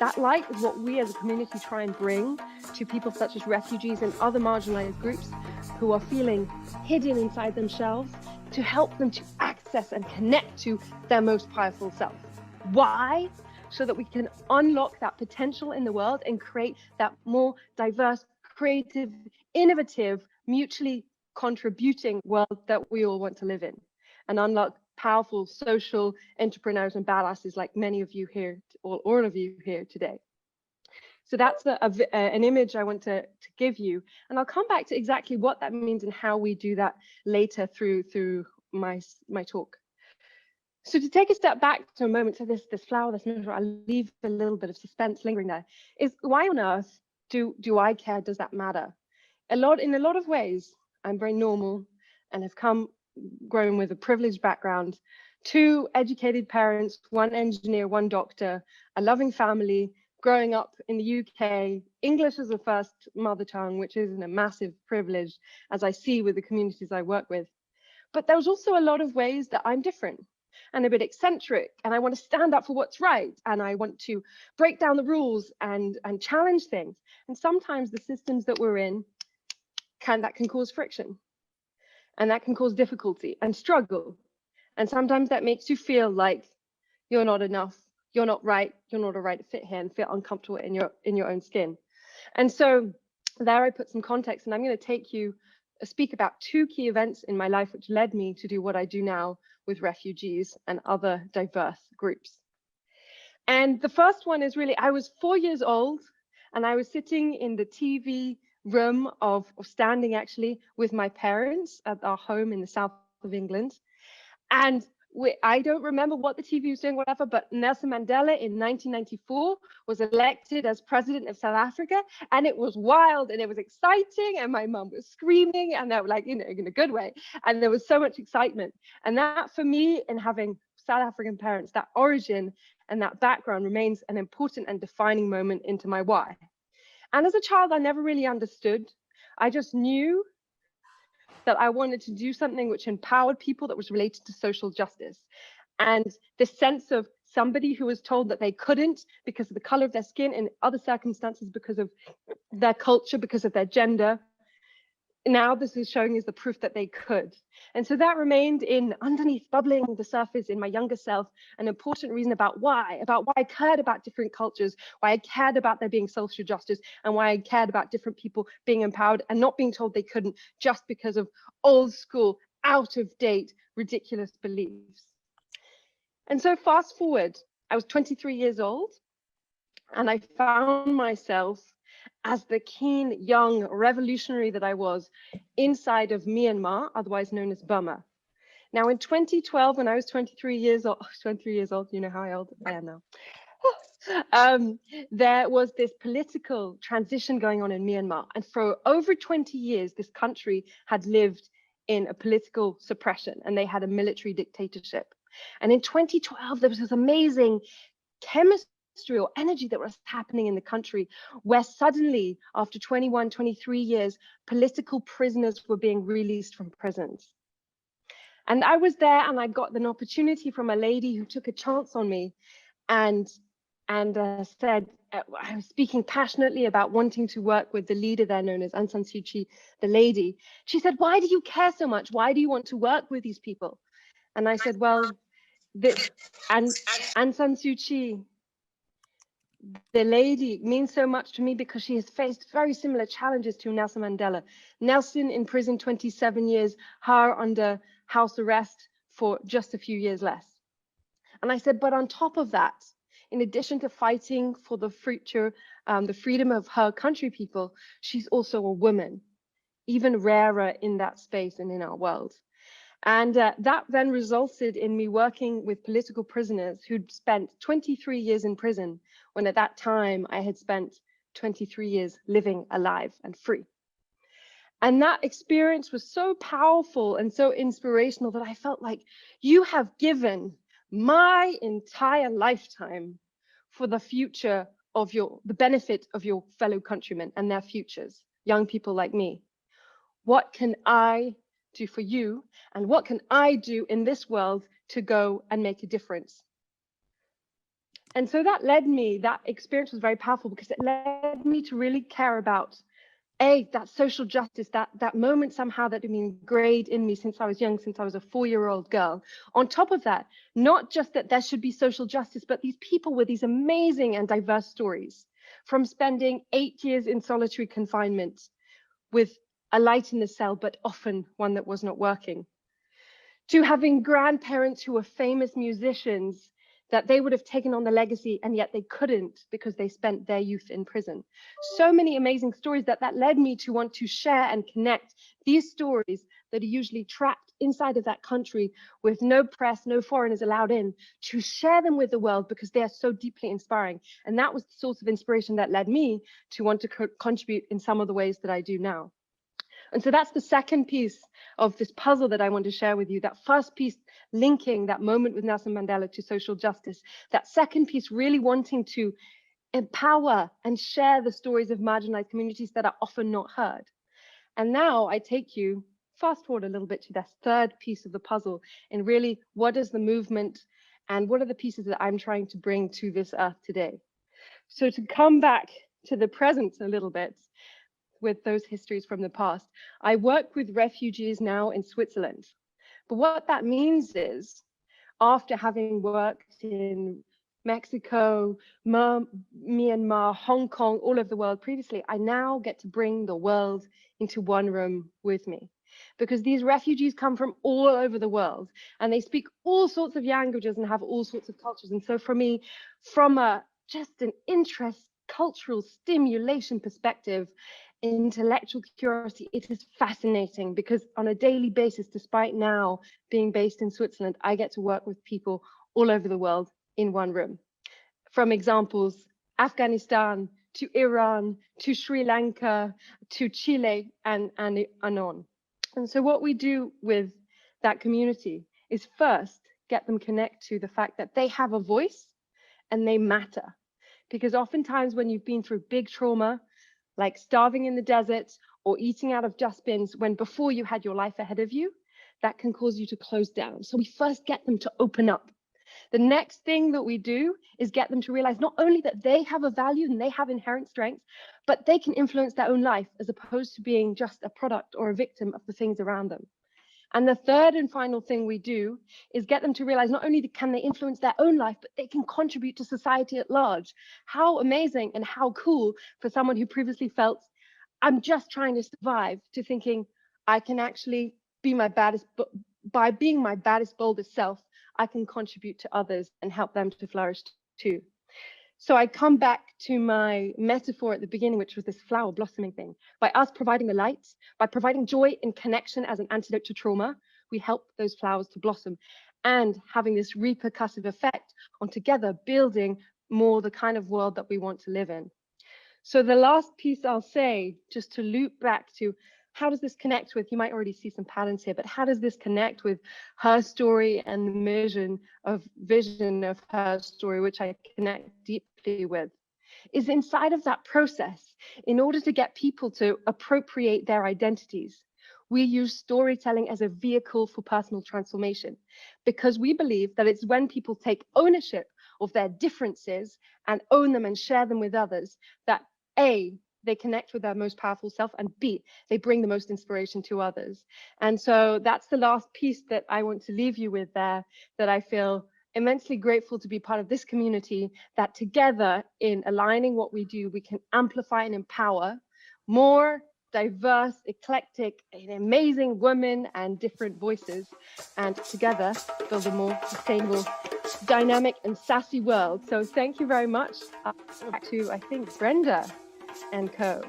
That light is what we as a community try and bring to people such as refugees and other marginalized groups who are feeling hidden inside themselves, to help them to access and connect to their most powerful self. Why? So that we can unlock that potential in the world and create that more diverse, creative, innovative, mutually contributing world that we all want to live in, and unlock powerful social entrepreneurs and badasses like many of you here, or all of you here today. So that's an image I want to give you, and I'll come back to exactly what that means and how we do that later through my talk. So to take a step back to a moment to this flower, this mirror, I'll leave a little bit of suspense lingering there, is why on earth do I care? Does that matter? In a lot of ways, I'm very normal and have grown with a privileged background, 2 educated parents, 1 engineer, 1 doctor, a loving family, growing up in the UK, English as a first mother tongue, which is a massive privilege, as I see with the communities I work with. But there's also a lot of ways that I'm different and a bit eccentric, and I want to stand up for what's right, and I want to break down the rules and challenge things. And sometimes the systems that we're in can cause friction, and that can cause difficulty and struggle. And sometimes that makes you feel like you're not enough, you're not right, you're not a right fit here, and feel uncomfortable in your own skin. And so there I put some context, and I'm going to speak about 2 key events in my life which led me to do what I do now with refugees and other diverse groups. And the first one is really, I was 4 years old, and I was sitting in the TV room of standing actually with my parents at our home in the south of England. And I don't remember what the TV was doing, whatever, but Nelson Mandela in 1994 was elected as president of South Africa, and it was wild and it was exciting, and my mum was screaming, and they were like, in a good way, and there was so much excitement. And that, for me, in having South African parents, that origin and that background remains an important and defining moment into my why. And as a child, I never really understood. I just knew that I wanted to do something which empowered people, that was related to social justice. And this sense of somebody who was told that they couldn't because of the color of their skin, and other circumstances because of their culture, because of their gender. Now this is showing us the proof that they could. And so that remained underneath, bubbling the surface in my younger self, an important reason about why I cared about different cultures, why I cared about there being social justice, and why I cared about different people being empowered and not being told they couldn't just because of old school, out of date, ridiculous beliefs. And so fast forward, I was 23 years old, and I found myself, as the keen young revolutionary that I was, inside of Myanmar, otherwise known as Burma. Now in 2012, when I was 23 years old, you know how old I am now. There was this political transition going on in Myanmar. And for over 20 years, this country had lived in a political suppression, and they had a military dictatorship. And in 2012, there was this amazing chemistry or energy that was happening in the country, where suddenly, after 21, 23 years, political prisoners were being released from prisons. And I was there, and I got an opportunity from a lady who took a chance on me and said, I was speaking passionately about wanting to work with the leader there, known as Aung San Suu Kyi, the lady. She said, why do you care so much? Why do you want to work with these people? And I said, well, Aung San Suu Kyi, the lady, means so much to me because she has faced very similar challenges to Nelson Mandela. Nelson in prison 27 years, her under house arrest for just a few years less. And I said, but on top of that, in addition to fighting for the future, the freedom of her country people, she's also a woman, even rarer in that space and in our world. And that then resulted in me working with political prisoners who'd spent 23 years in prison, when at that time I had spent 23 years living alive and free. And that experience was so powerful and so inspirational that I felt like, you have given my entire lifetime for the future of the benefit of your fellow countrymen and their futures, young people like me. What can I do for you, and what can I do in this world to go and make a difference? And so that experience was very powerful because it led me to really care about that social justice, that moment somehow that had been ingrained in me since I was young, since I was a 4-year-old girl. On top of that, not just that there should be social justice, but these people with these amazing and diverse stories, from spending 8 years in solitary confinement with a light in the cell, but often one that was not working, to having grandparents who were famous musicians that they would have taken on the legacy, and yet they couldn't because they spent their youth in prison. So many amazing stories that led me to want to share and connect these stories that are usually trapped inside of that country with no press, no foreigners allowed in, to share them with the world because they are so deeply inspiring. And that was the source of inspiration that led me to want to contribute in some of the ways that I do now. And so that's the second piece of this puzzle that I want to share with you. That first piece linking that moment with Nelson Mandela to social justice. That second piece really wanting to empower and share the stories of marginalized communities that are often not heard. And now I take you fast forward a little bit to this third piece of the puzzle, and really what is the movement and what are the pieces that I'm trying to bring to this earth today. So to come back to the present a little bit, with those histories from the past. I work with refugees now in Switzerland. But what that means is, after having worked in Mexico, Myanmar, Hong Kong, all over the world previously, I now get to bring the world into one room with me. Because these refugees come from all over the world and they speak all sorts of languages and have all sorts of cultures. And so for me, from just an interest, cultural stimulation perspective, intellectual curiosity, it is fascinating because on a daily basis, despite now being based in Switzerland, I get to work with people all over the world in one room. From examples, Afghanistan to Iran, to Sri Lanka, to Chile, and on. And so what we do with that community is first get them connect to the fact that they have a voice and they matter. Because oftentimes when you've been through big trauma, like starving in the desert or eating out of dustbins when before you had your life ahead of you, that can cause you to close down. So we first get them to open up. The next thing that we do is get them to realize not only that they have a value and they have inherent strengths, but they can influence their own life as opposed to being just a product or a victim of the things around them. And the third and final thing we do is get them to realize not only can they influence their own life, but they can contribute to society at large. How amazing and how cool for someone who previously felt, I'm just trying to survive, to thinking I can actually be my baddest, but by being my baddest, boldest self, I can contribute to others and help them to flourish too. So I come back to my metaphor at the beginning, which was this flower blossoming thing. By us providing the light, by providing joy and connection as an antidote to trauma, we help those flowers to blossom, and having this repercussive effect on together building more the kind of world that we want to live in. So the last piece I'll say, just to loop back to how does this connect with, you might already see some patterns here, but how does this connect with HerStory and the vision of HerStory, which I connect deeply with, is inside of that process, in order to get people to appropriate their identities, we use storytelling as a vehicle for personal transformation, because we believe that it's when people take ownership of their differences and own them and share them with others that A, they connect with their most powerful self, and B, they bring the most inspiration to others. And so that's the last piece that I want to leave you with there, that I feel immensely grateful to be part of this community, that together in aligning what we do, we can amplify and empower more diverse, eclectic, and amazing women and different voices, and together build a more sustainable, dynamic and sassy world. So thank you very much. Back to, I think, Brenda and co.